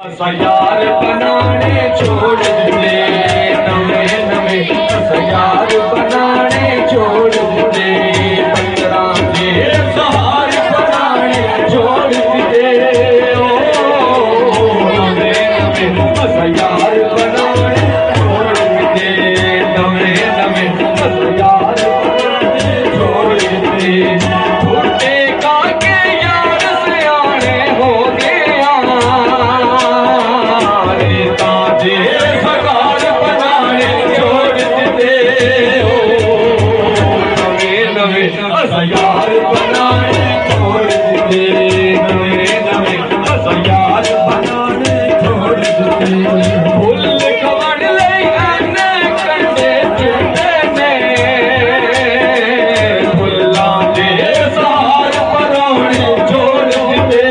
यार बनाने छोड़ दे नवे नवे यार बनाने छोड़ दे पंद्रह के सहार बनाने छोड़ दे नवे नवे यार बनाने छोड़ दे नवे नवे यार बनाने छोड़ दे छोटे का के यार सियाने हो गया सरकार बनाने छोड़ दे नवे नवे यार बनाने छोड़ दे नवे नवे यार बनाने छोड़ दे फुल कवड़ ले आने कंडे चुनने फुल्ला दे सहार बनाने छोड़ दे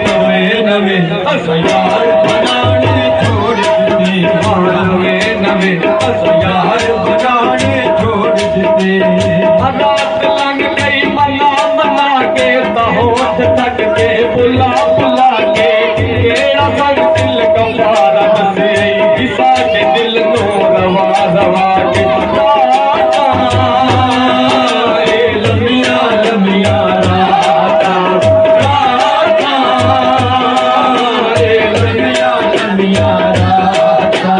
नवे नवे यार बनाने छोड़ दे नवे नवे यार बनाने छोड़ दे रात लंघ गई मना मना के होठ तक के बुला बुला के केड़ा संग दिल कपारा से किसा के दिल नो रवा रवा के लमिया लमिया राता लमिया राता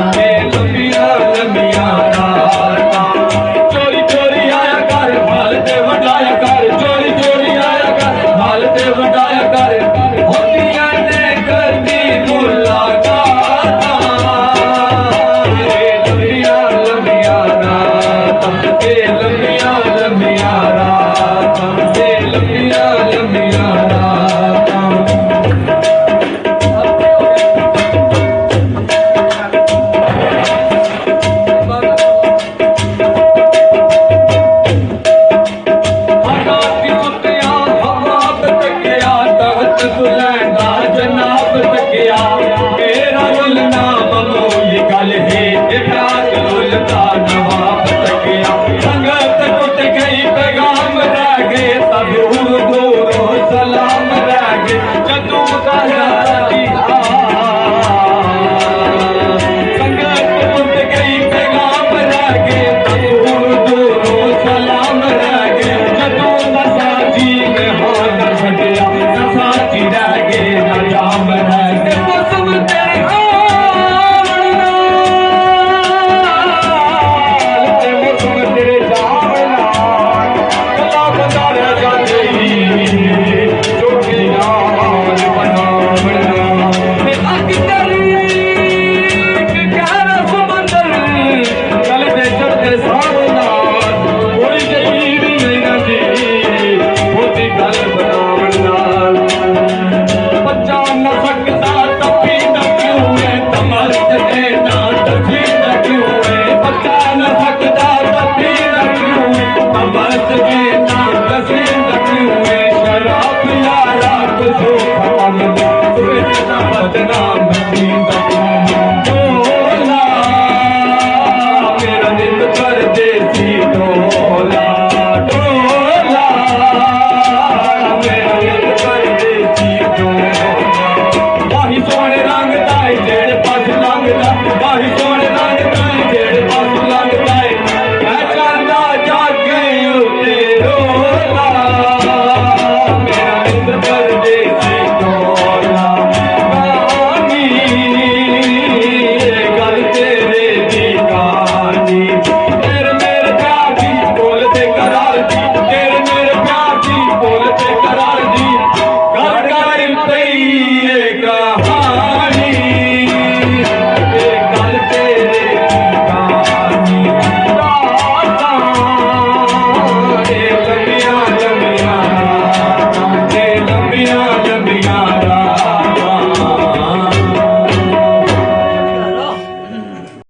लमिया लमिया राता चोरी चोरी आया कर भाल ते वडाया कर चोरी चोरी आया कर भाल ते वडाया कर होतियां ने करदी मुलाकात लमिया लमिया राता लमिया लमिया राता लमिया लमिया राता जनाब तकिया मेरा रुलना ममूली गल है प्यार रुलता नवाब